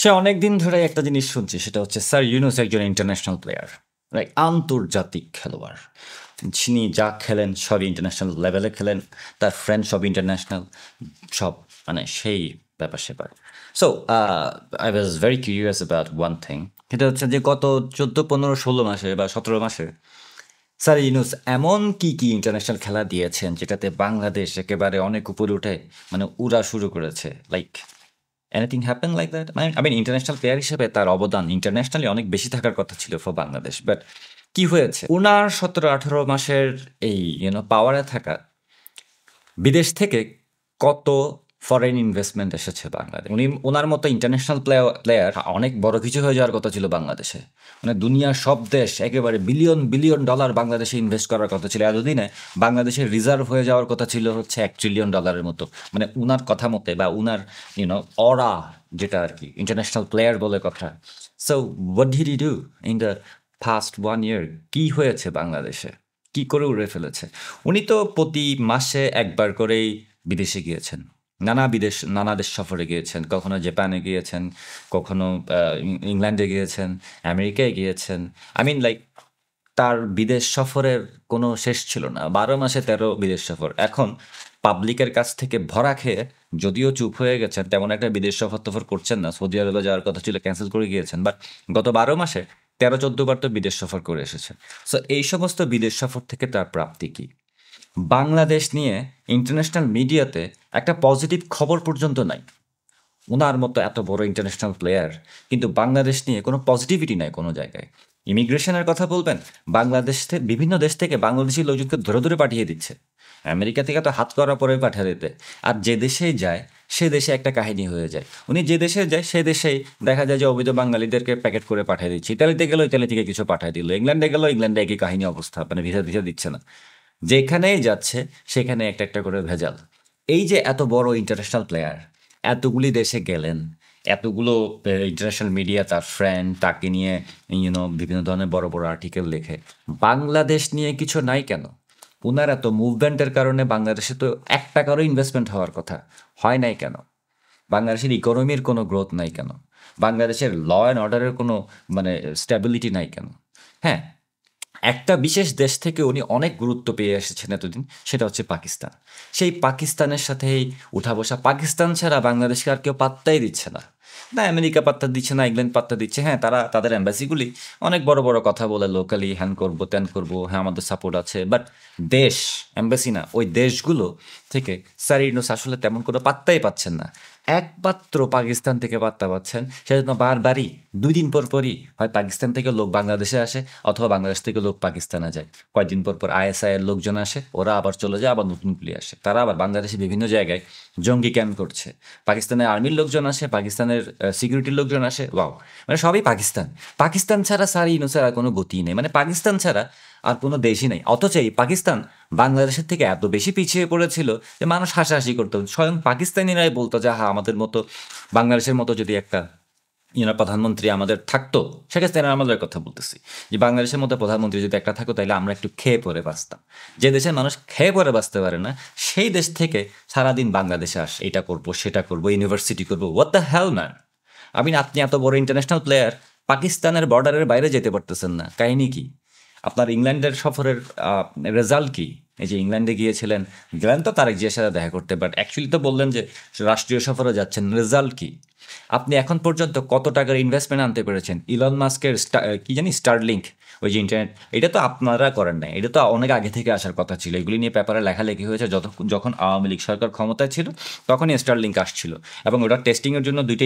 সে অনেকদিন ধরে একটা জিনিস শুনছি, সেটা হচ্ছে স্যার ইউনুস একজন ইন্টারন্যাশনাল প্লেয়ার, লাইক আন্তর্জাতিক খেলোয়াড়। তিনি যা খেলেন সবই ইন্টারন্যাশনাল লেভেলে খেলেন, তার ফ্রেন্ড সব ইন্টারন্যাশনাল, সব মানে সেই ব্যাপার স্যাপার। So I was very curious about one thing. সেটা হচ্ছে যে গত 14, 15, 16 মাসে বা 17 মাসে স্যার ইউনুস এমন কি কি ইন্টারন্যাশনাল খেলা দিয়েছেন যেটাতে বাংলাদেশ একেবারে অনেক উপরে উঠে মানে উড়া শুরু করেছে, like anything happen like that? মানে আই মিন ইন্টারন্যাশনাল প্লেয়ার হিসেবে তার অবদান ইন্টারন্যাশনালি অনেক বেশি থাকার কথা ছিল ফর বাংলাদেশ, বাট কি হয়েছে ওনার 17, 18 মাসের এই পাওয়ারে থাকা বিদেশ থেকে কত ফরেন ইনভেস্টমেন্ট এসেছে বাংলাদেশ? ওনার মতো ইন্টারন্যাশনাল প্লেয়ার অনেক বড় কিছু হয়ে যাওয়ার কথা ছিল বাংলাদেশে। মানে দুনিয়ার সব দেশ একেবারে বিলিয়ন বিলিয়ন ডলার বাংলাদেশে ইনভেস্ট করার কথা ছিল এতদিনে। বাংলাদেশের রিজার্ভ হয়ে যাওয়ার কথা ছিল হচ্ছে $1 ট্রিলিয়ন মতো, মানে উনার কথা মতে বা উনার অরা, যেটা আর কি ইন্টারন্যাশনাল প্লেয়ার বলে কথা। So what did he do in the first 1 ইয়ার? কি হয়েছে বাংলাদেশে? কি করে উড়ে ফেলেছে? উনি তো প্রতি মাসে একবার করেই বিদেশে গিয়েছেন, নানা দেশ সফরে গিয়েছেন, কখনো জাপানে গিয়েছেন, কখনো ইংল্যান্ডে গিয়েছেন, আমেরিকায় গিয়েছেন। আই মিন লাইক তার বিদেশ সফরের কোনো শেষ ছিল না, 12 মাসে 13 বিদেশ সফর। এখন পাবলিকের কাছ থেকে ভরা খেয়ে যদিও চুপ হয়ে গেছেন, তেমন একটা বিদেশ সফর করছেন না। সৌদি আরবে যাওয়ার কথা ছিল, ক্যান্সেল করে গিয়েছেন, বাট গত 12 মাসে 13-14 বার তো বিদেশ সফর করে এসেছেন। সো এই সমস্ত বিদেশ সফর থেকে তার প্রাপ্তি কি? বাংলাদেশ নিয়ে ইন্টারন্যাশনাল মিডিয়াতে একটা পজিটিভ খবর পর্যন্ত নাই। উনার মতো এত বড় ইন্টারন্যাশনাল প্লেয়ার, কিন্তু বাংলাদেশ নিয়ে কোনো পজিটিভিটি নাই কোনো জায়গায়। ইমিগ্রেশনের কথা বলবেন, বিভিন্ন দেশ থেকে বাংলাদেশি লোকজনকে ধরে ধরে পাঠিয়ে দিচ্ছে। আমেরিকা থেকে তো হাত করার পরে পাঠিয়ে দিতে, আর যে দেশেই যায় সে দেশে একটা কাহিনী হয়ে যায়। উনি যে দেশে যায় সে দেশেই দেখা যায় যে অবৈধ বাঙালিদেরকে প্যাকেট করে পাঠিয়ে দিচ্ছে। ইতালিতে গেল, ইতালি থেকে কিছু পাঠিয়ে দিল, ইংল্যান্ডে গেল, ইংল্যান্ডে একই কাহিনী অবস্থা, মানে ভিসা ভিসা দিচ্ছে না। যেখানেই যাচ্ছে সেখানে একটা একটা করে ভেজাল। এই যে এত বড় ইন্টারন্যাশনাল প্লেয়ার, এতগুলি দেশে গেলেন, এতগুলো ইন্টারন্যাশনাল মিডিয়া তার ফ্রেন্ড, তাকে নিয়ে বিভিন্ন ধরনের বড় বড় আর্টিকেল লেখে, বাংলাদেশ নিয়ে কিছু নাই কেন? ওনার এত মুভমেন্টের কারণে বাংলাদেশে তো $1 ইনভেস্টমেন্ট হওয়ার কথা, হয় নাই কেন? বাংলাদেশের ইকোনমির কোনো গ্রোথ নাই কেন? বাংলাদেশের ল অ্যান্ড অর্ডারের কোনো মানে স্ট্যাবিলিটি নাই কেন? হ্যাঁ, একটা বিশেষ দেশ থেকে উনি অনেক গুরুত্ব পেয়ে এসেছেন এতদিন, সেটা হচ্ছে পাকিস্তান। সেই পাকিস্তানের সাথেই উঠা বসা। পাকিস্তান ছাড়া বাংলাদেশকে আর কেউ পাত্তাই দিচ্ছে না। না আমেরিকা পাত্তা দিচ্ছে, না ইংল্যান্ড পাত্তা দিচ্ছে। হ্যাঁ, তারা তাদের অ্যাম্বাসিগুলি অনেক বড় বড় কথা বলে, লোকালি হ্যান করবো ত্যান করবো, হ্যাঁ আমাদের সাপোর্ট আছে, বাট দেশ, অ্যাম্বাসি না, ওই দেশগুলো থেকে স্যার ইউনূস আসলে তেমন কোনো পাত্তাই পাচ্ছেন না। একমাত্র পাকিস্তান থেকে পাত্তা পাচ্ছেন, সেজন্য বারবারই 2 দিন পর পরই হয় পাকিস্তান থেকে লোক বাংলাদেশে আসে, অথবা বাংলাদেশ থেকে লোক পাকিস্তানে যায়। কয়েকদিন পর পর আইএসআই এর লোকজন আসে, ওরা আবার চলে যায়, আবার নতুন গুলি আসে। তারা আবার বাংলাদেশে বিভিন্ন জায়গায় জঙ্গি ক্যাম্প করছে। পাকিস্তানের আর্মির লোকজন আসে, পাকিস্তানের সিকিউরিটির লোকজন আসে, ওয়াও, মানে সবই পাকিস্তান। পাকিস্তান ছাড়া স্যার ইউনূসের আর কোনো গতি নেই, মানে পাকিস্তান ছাড়া আর কোনো দেশই নেই। অথচ এই পাকিস্তান বাংলাদেশের থেকে এত বেশি পিছিয়ে পড়েছিল যে মানুষ হাসাহাসি করতো। স্বয়ং পাকিস্তানিরাই বলতো যে হ্যাঁ, আমাদের মতো, বাংলাদেশের মতো যদি একটা প্রধানমন্ত্রী আমাদের থাকতো, শেখ হাসিনা আমাদের কথা বলতেছি, যে বাংলাদেশের মতো প্রধানমন্ত্রী যদি একটা থাকতো তাহলে আমরা একটু খেয়ে পরে বাঁচতাম। যে দেশের মানুষ খেয়ে পরে বাঁচতে পারে না, সেই দেশ থেকে সারাদিন বাংলাদেশে আসে, এটা করবো সেটা করবো, ইউনিভার্সিটি করবো। What the hell man! আপনি এত বড় ইন্টারন্যাশনাল প্লেয়ার, পাকিস্তানের বর্ডারের বাইরে যেতে পারতেছেন না, কাহিনী কি? আপনার ইংল্যান্ডের সফরের রেজাল্ট কি? এই যে ইংল্যান্ডে গিয়েছিলেন, গেলেন তো তারেক জিয়ার সাথে দেখা করতে, বাট অ্যাকচুয়ালি তো বললেন যে রাষ্ট্রীয় সফরে যাচ্ছেন, রেজাল্ট কি? আপনি এখন পর্যন্ত কত টাকার ইনভেস্টমেন্ট আনতে পেরেছেন? ইলন মাস্কের কি জানি স্টারলিংক, ওই যে ইন্টারনেট, এটা তো আপনারা করেন নাই, এটা তো অনেক আগে থেকে আসার কথা ছিল। এগুলি নিয়ে পেপারে লেখালেখি হয়েছে, যখন আওয়ামী লীগ সরকার ক্ষমতায় ছিল তখনই স্টারলিংক আসছিল, এবং ওটা টেস্টিংয়ের জন্য 2টা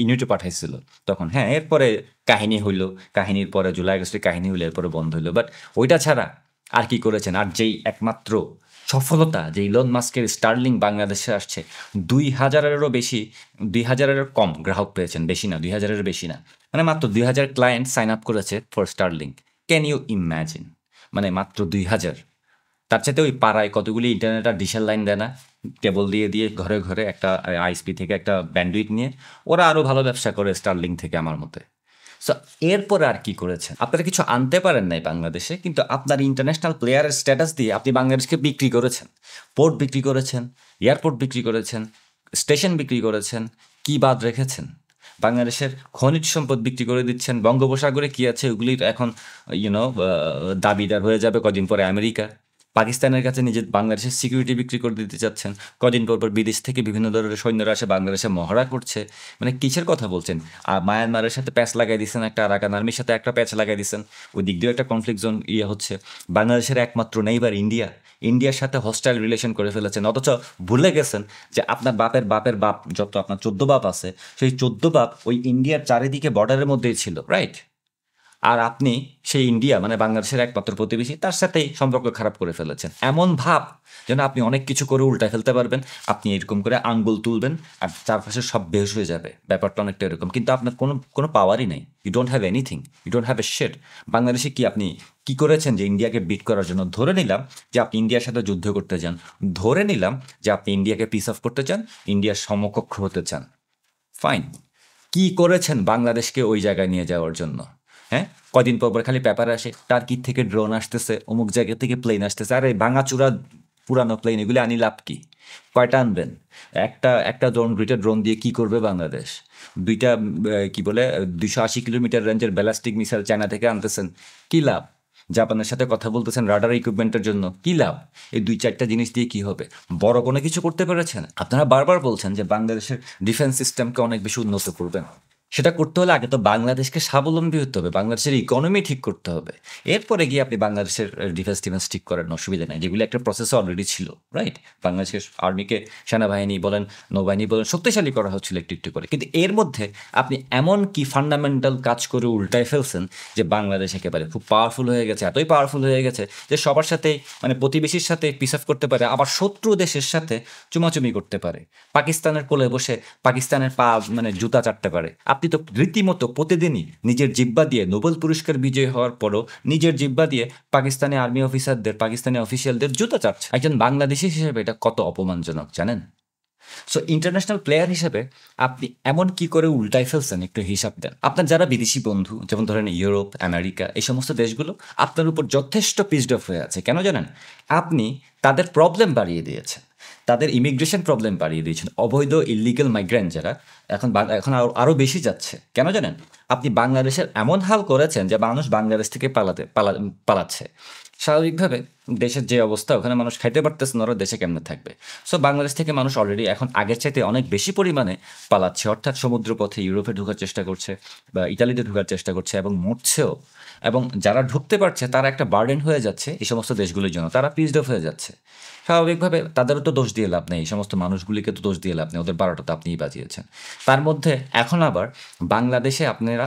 ইউনিটে পাঠাইছিল তখন। হ্যাঁ, এরপরে কাহিনী হইলো, কাহিনীর পরে জুলাই আগস্টের কাহিনী হইলো, এরপরে বন্ধ হইলো, বাট ওইটা ছাড়া আর কি করেছেন? আর যেই একমাত্র সফলতা, যে ইলন মাস্কের স্টারলিংক বাংলাদেশে আসছে, 2000-এরও বেশি, 2000-এর কম গ্রাহক পেয়েছেন, বেশি না, 2000-এর বেশি না, মানে মাত্র 2000 ক্লায়েন্ট সাইন আপ করেছে for Starlink. Can you imagine? মানে মাত্র 2000। তার চাইতে ওই পাড়ায় কতগুলি ইন্টারনেট আর ডিশের লাইন দেয় না, কেবল দিয়ে দিয়ে ঘরে ঘরে একটা আইএসপি থেকে একটা ব্যান্ডউইথ নিয়ে, ওরা আরও ভালো ব্যবসা করে স্টারলিংক থেকে আমার মতে। সো এরপরে আর কি করেছেন? আপনারা কিছু আনতে পারেন নাই বাংলাদেশে, কিন্তু আপনার ইন্টারন্যাশনাল প্লেয়ারের স্ট্যাটাস দিয়ে আপনি বাংলাদেশকে বিক্রি করেছেন। পোর্ট বিক্রি করেছেন, এয়ারপোর্ট বিক্রি করেছেন, স্টেশন বিক্রি করেছেন, কি বাদ রেখেছেন? বাংলাদেশের খনিজ সম্পদ বিক্রি করে দিচ্ছেন। বঙ্গোপসাগরে কী আছে ওগুলির এখন দাবিদার হয়ে যাবে কদিন পরে আমেরিকা। পাকিস্তানের কাছে নিজের বাংলাদেশের সিকিউরিটি বিক্রি করে দিতে চাচ্ছেন। কদিন পর বিদেশ থেকে বিভিন্ন ধরনের সৈন্যরা এসে বাংলাদেশে মহড়া করছে। মানে কিসের কথা বলছেন? আর মায়ানমারের সাথে প্যাচ লাগাই দিচ্ছেন, একটা আরাকান আর্মির সাথে একটা প্যাচ লাগাই দিচ্ছেন, ওই দিক দিয়েও একটা কনফ্লিক্ট জোন হচ্ছে। বাংলাদেশের একমাত্র নেইবার ইন্ডিয়ার সাথে হস্টাইল রিলেশন করে ফেলেছেন, অথচ ভুলে গেছেন যে আপনার বাপের বাপের বাপ যত আপনার 14 বাপ আছে, সেই 14 বাপ ওই ইন্ডিয়ার চারিদিকে বর্ডারের মধ্যেই ছিল, রাইট? আর আপনি সেই ইন্ডিয়া মানে বাংলাদেশের একমাত্র প্রতিবেশী, তার সাথেই সম্পর্ক খারাপ করে ফেলেছেন। এমন ভাব যেন আপনি অনেক কিছু করে উল্টায় ফেলতে পারবেন। আপনি এরকম করে আঙ্গুল তুলবেন আর চারপাশে সব বেহুশ হয়ে যাবে। ব্যাপারটা অনেকটা এরকম, কিন্তু আপনার কোনো পাওয়ারই নেই। You don't have anything, you don't have a shade. বাংলাদেশে কি আপনি কি করেছেন যে ইন্ডিয়াকে বিট করার জন্য? ধরে নিলাম যে আপনি ইন্ডিয়ার সাথে যুদ্ধ করতে চান, ধরে নিলাম যে আপনি ইন্ডিয়াকে পিস অফ করতে চান, ইন্ডিয়ার সমকক্ষ হতে চান, ফাইন। কি করেছেন বাংলাদেশকে ওই জায়গায় নিয়ে যাওয়ার জন্য? হ্যাঁ, কদিন পর খালি পেপারে আসে টার্কি থেকে ড্রোন আসতেছে, অমুক জায়গা থেকে প্লেন আসতেছে। আরে ভাঙাচুরা পুরানো প্লেন, এগুলি আনি লাভ কি? কয়টা আনবেন? একটা দুইটা ড্রোন দিয়ে কি করবে বাংলাদেশ? দুইটা কি বলে 280 কিলোমিটার রেঞ্জের ব্যালাস্টিক মিসাইল চায়না থেকে আনতেছেন, কি লাভ? জাপানের সাথে কথা বলতেছেন রাডার ইকুইপমেন্টের জন্য, কি লাভ? এই 2-4টা জিনিস দিয়ে কি হবে? বড় কোনো কিছু করতে পেরেছেন? আপনারা বারবার বলছেন যে বাংলাদেশের ডিফেন্স সিস্টেমকে অনেক বেশি উন্নত করবেন। সেটা করতে হলে আগে তো বাংলাদেশকে স্বাবলম্বী হতে হবে, বাংলাদেশের ইকোনমি ঠিক করতে হবে। এরপরে গিয়ে আপনি বাংলাদেশের ডিফেন্স ঠিক করেন, অসুবিধা নেই। যেগুলি একটা প্রসেস অলরেডি ছিল, রাইট? বাংলাদেশের আর্মিকে, সেনাবাহিনী বলেন, নৌবাহিনী বলেন, শক্তিশালী করা হচ্ছিল একটু একটু করে। কিন্তু এর মধ্যে আপনি এমন কি ফান্ডামেন্টাল কাজ করে উল্টায় ফেলছেন যে বাংলাদেশ একেবারে খুব পাওয়ারফুল হয়ে গেছে, এতই পাওয়ারফুল হয়ে গেছে যে সবার সাথে মানে প্রতিবেশীর সাথে পিস অফ করতে পারে, আবার শত্রু দেশের সাথে চুমাচুমি করতে পারে, পাকিস্তানের কোলে বসে পাকিস্তানের পা মানে জুতা চাটতে পারে। আপনি তো রীতিমতো প্রতিদিনই নিজের জিহ্বা দিয়ে নোবেল পুরস্কার বিজয়ী হওয়ার পরও নিজের জিহ্বা দিয়ে পাকিস্তানি আর্মি অফিসারদের, পাকিস্তানি অফিসিয়ালদের জুতা চাটছে। একজন বাংলাদেশি হিসেবে এটা কত অপমানজনক জানেন? সো ইন্টারন্যাশনাল প্লেয়ার হিসেবে আপনি এমন কি করে উল্টাই ফেলছেন একটু হিসাব দেন। আপনার যারা বিদেশি বন্ধু, যেমন ধরেন ইউরোপ, আমেরিকা, এই সমস্ত দেশগুলো আপনার উপর যথেষ্ট পিসড অফ হয়ে আছে। কেন জানেন? আপনি তাদের প্রবলেম বাড়িয়ে দিয়েছেন, তাদের ইমিগ্রেশন প্রবলেম বাড়িয়ে দিয়েছেন। অবৈধ ইলিগাল মাইগ্রেন্ট যারা এখন আরও বেশি যাচ্ছে। কেন জানেন? আপনি বাংলাদেশের এমন হাল করেছেন যে মানুষ বাংলাদেশ থেকে পালাচ্ছে। স্বাভাবিকভাবে দেশের যে অবস্থা, ওখানে মানুষ খাইতে পারতেছে না, ওরা দেশে কেমনে থাকবে? সো বাংলাদেশ থেকে মানুষ অলরেডি এখন আগের চাইতে অনেক বেশি পরিমাণে পালাচ্ছে, অর্থাৎ সমুদ্রপথে ইউরোপে ঢোকার চেষ্টা করছে বা ইতালিতে ঢোকার চেষ্টা করছে এবং মরছেও। এবং যারা ঢুকতে পারছে তারা একটা বার্ডেন হয়ে যাচ্ছে এই সমস্ত দেশগুলির জন্য, তারা পিসড অফ হয়ে যাচ্ছে। স্বাভাবিকভাবে তাদেরও তো দোষ দিয়ে লাভ নেই, এই সমস্ত মানুষগুলিকে তো দোষ দিয়ে লাভ নেই, ওদের 12টা তো আপনিই বাজিয়েছেন। তার মধ্যে এখন আবার বাংলাদেশে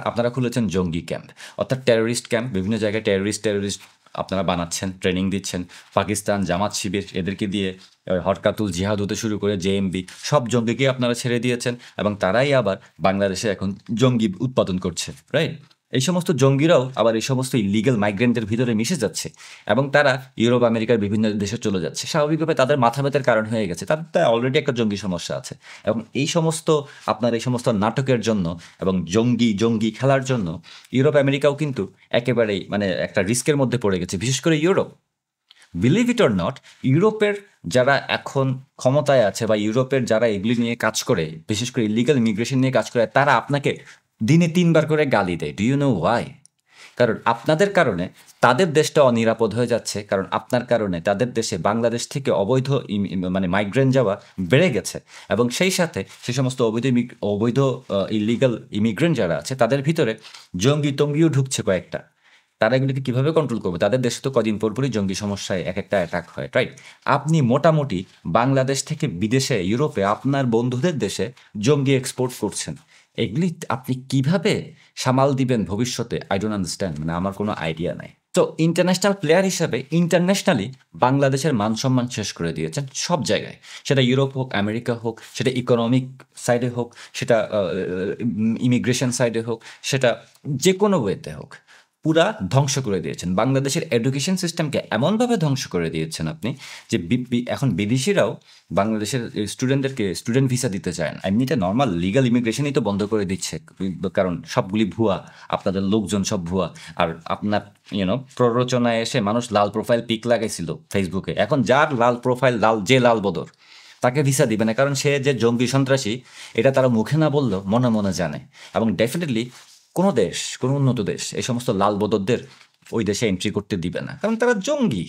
আপনারা খুলেছেন জঙ্গি ক্যাম্প, অর্থাৎ টেরোরিস্ট ক্যাম্প। বিভিন্ন জায়গায় টেরোরিস্ট আপনারা বানাচ্ছেন, ট্রেনিং দিচ্ছেন। পাকিস্তান, জামাত শিবির, এদেরকে দিয়ে হরকাতুল জিহাদ হতে শুরু করে জেএমবি, সব জঙ্গিকে আপনারা ছেড়ে দিয়েছেন এবং তারাই আবার বাংলাদেশে এখন জঙ্গি উৎপাদন করছে, রাইট? এই সমস্ত জঙ্গিরাও আবার এই সমস্ত ইলিগাল মাইগ্রেন্টদের ভিতরে মিশে যাচ্ছে এবং তারা ইউরোপ, আমেরিকার বিভিন্ন দেশে চলে যাচ্ছে। স্বাভাবিকভাবে তাদের মাথা ব্যথার কারণ হয়ে গেছে, তাদের অলরেডি একটা জঙ্গি সমস্যা আছে। এবং এই সমস্ত নাটকের জন্য এবং জঙ্গি খেলার জন্য ইউরোপ, আমেরিকাও কিন্তু একেবারেই মানে একটা রিস্কের মধ্যে পড়ে গেছে, বিশেষ করে Europe. Believe it or not, ইউরোপের যারা এখন ক্ষমতায় আছে বা ইউরোপের যারা এগুলি নিয়ে কাজ করে, বিশেষ করে ইলিগাল ইমিগ্রেশন নিয়ে কাজ করে, তারা আপনাকে দিনে 3বার করে গালি দেয়। Do you know why? কারণ আপনাদের কারণে তাদের দেশটা অনিরাপদ হয়ে যাচ্ছে, কারণ আপনার কারণে তাদের দেশে বাংলাদেশ থেকে অবৈধ মানে মাইগ্রেন্ট যাওয়া বেড়ে গেছে এবং সেই সাথে সে সমস্ত অবৈধ ইলিগাল ইমিগ্রেন্ট যারা আছে তাদের ভিতরে টঙ্গিও ঢুকছে কয়েকটা। তারা এগুলিকে কীভাবে কন্ট্রোল করবে? তাদের দেশে তো কদিন পরপরই জঙ্গি সমস্যায় এক একটা অ্যাটাক হয়, রাইট? আপনি মোটামুটি বাংলাদেশ থেকে বিদেশে, ইউরোপে, আপনার বন্ধুদের দেশে জঙ্গি এক্সপোর্ট করছেন। এগুলি আপনি কিভাবে সামাল দিবেন ভবিষ্যতে? আই ডোন্ট আন্ডারস্ট্যান্ড, মানে আমার কোনো আইডিয়া নাই। তো ইন্টারন্যাশনাল প্লেয়ার হিসাবে ইন্টারন্যাশনালি বাংলাদেশের মান সম্মান শেষ করে দিয়েছেন সব জায়গায়, সেটা ইউরোপ হোক, আমেরিকা হোক, সেটা ইকোনমিক সাইডে হোক, সেটা ইমিগ্রেশন সাইডে হোক, সেটা যে কোনো ওয়েতে হোক, পুরা ধ্বংস করে দিয়েছেন। বাংলাদেশের এডুকেশন সিস্টেমকে এমনভাবে ধ্বংস করে দিয়েছেন আপনি যে এখন বিদেশিরাও বাংলাদেশের স্টুডেন্টদেরকে স্টুডেন্ট ভিসা দিতে চায় না। এমনিতে নর্মাল লিগাল ইমিগ্রেশনই তো বন্ধ করে দিচ্ছে, কারণ সবগুলি ভুয়া, আপনাদের লোকজন সব ভুয়া। আর আপনার প্ররোচনায় এসে মানুষ লাল প্রোফাইল পিক লাগাইছিল ফেসবুকে, এখন যার লাল প্রোফাইল লাল, যে লাল বদর, তাকে ভিসা দিবে না, কারণ সে যে জঙ্গি সন্ত্রাসী এটা তারা মুখে না বললেও মনে মনে জানে। এবং ডেফিনেটলি কোনো দেশ, কোনো উন্নত দেশ এই সমস্ত লাল বদরদের ওই দেশে এন্ট্রি করতে দিবে না, কারণ তারা জঙ্গি।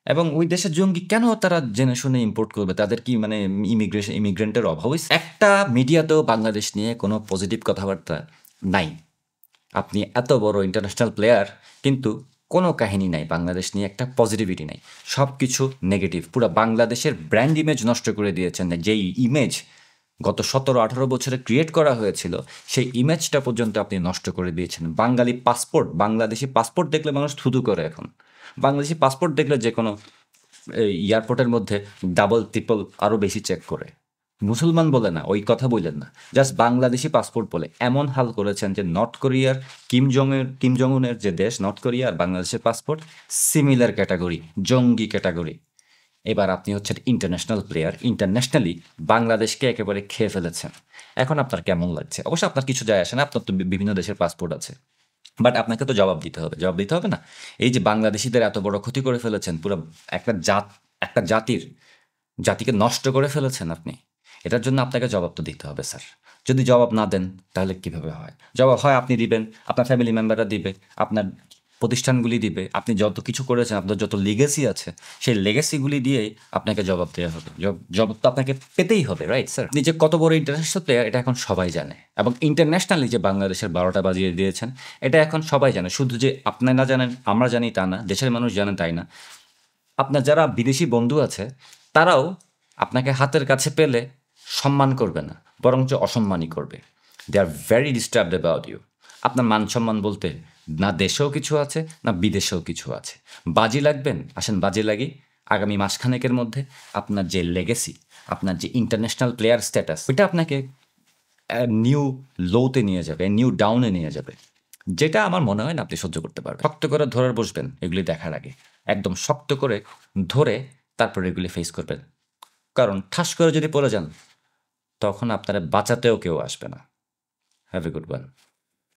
এবং ওই দেশের জঙ্গি কেন তারা জেনে শুনে ইম্পোর্ট করবে? তাদের কি মানে ইমিগ্রেন্টের অভাব হয়েছে? একটা মিডিয়াতেও বাংলাদেশ নিয়ে কোনো পজিটিভ কথাবার্তা নাই। আপনি এত বড় ইন্টারন্যাশনাল প্লেয়ার, কিন্তু কোনো কাহিনী নাই বাংলাদেশ নিয়ে, একটা পজিটিভিটি নাই, সব কিছু নেগেটিভ। পুরো বাংলাদেশের ব্র্যান্ড ইমেজ নষ্ট করে দিয়েছেন। যেই ইমেজ গত 17-18 বছরে ক্রিয়েট করা হয়েছিল, সেই ইমেজটা পর্যন্ত আপনি নষ্ট করে দিয়েছেন। বাঙালি পাসপোর্ট, বাংলাদেশি পাসপোর্ট দেখলে মানুষ থুতু করে এখন। বাংলাদেশি পাসপোর্ট দেখলে যে কোনো এয়ারপোর্টের মধ্যে ডাবল ট্রিপল আরও বেশি চেক করে। মুসলমান বলে না, ওই কথা বললেন না, জাস্ট বাংলাদেশি পাসপোর্ট বলে এমন হাল করেছেন যে নর্থ কোরিয়ার কিম জং উনের যে দেশ নর্থ কোরিয়া আর বাংলাদেশের পাসপোর্ট সিমিলার ক্যাটাগরি, জঙ্গি ক্যাটাগরি। এবার আপনি হচ্ছেন ইন্টারন্যাশনাল প্লেয়ার, ইন্টারন্যাশনালি বাংলাদেশকে একেবারে খেয়ে ফেলেছেন। এখন আপনার কেমন লাগছে? অবশ্য আপনার কিছু যায় আসে না, আপনার তো বিভিন্ন দেশের পাসপোর্ট আছে, বাট আপনাকে তো জবাব দিতে হবে। জবাব দিতে হবে না? এই যে বাংলাদেশিদের এত বড় ক্ষতি করে ফেলেছেন, পুরো একটা জাতিকে নষ্ট করে ফেলেছেন আপনি, এটার জন্য আপনাকে জবাব তো দিতে হবে স্যার। যদি জবাব না দেন তাহলে কিভাবে হয়? জবাব হয় আপনি দিবেন, আপনার ফ্যামিলি মেম্বাররা দিবে, আপনার প্রতিষ্ঠানগুলি দিবে, আপনি যত কিছু করেছেন, আপনার যত লিগেসি আছে, সেই লেগেসিগুলি দিয়েই আপনাকে জবাব দেওয়া হবে। জবাব তো আপনাকে পেতেই হবে, রাইট স্যার? আপনি যে কত বড় ইন্টারন্যাশনাল প্লেয়ার এটা এখন সবাই জানে, এবং ইন্টারন্যাশনালি যে বাংলাদেশের 12টা বাজিয়ে দিয়েছেন এটা এখন সবাই জানে। শুধু যে আপনি না জানেন, আমরা জানি তা না, দেশের মানুষ জানেন তাই না, আপনার যারা বিদেশি বন্ধু আছে তারাও আপনাকে হাতের কাছে পেলে সম্মান করবে না, বরঞ্চ অসম্মানই করবে। They are very disturbed about you. আপনার মান সম্মান বলতে না দেশেও কিছু আছে না বিদেশেও কিছু আছে। বাজি লাগবেন, আসেন বাজি লাগি। আগামী মাসখানেকের মধ্যে আপনার যে লেগেসি, আপনার যে ইন্টারন্যাশনাল প্লেয়ার স্ট্যাটাস, ওইটা আপনাকে নিউ লোতে নিয়ে যাবে, নিউ ডাউনে নিয়ে যাবে, যেটা আমার মনে হয় না আপনি সহ্য করতে পারবেন। শক্ত করে ধরে বসবেন এগুলি দেখার আগে, একদম শক্ত করে ধরে তারপর এগুলি ফেস করবেন, কারণ ঠাস করে যদি পড়ে যান তখন আপনারা বাঁচাতেও কেউ আসবে না। Have a good one.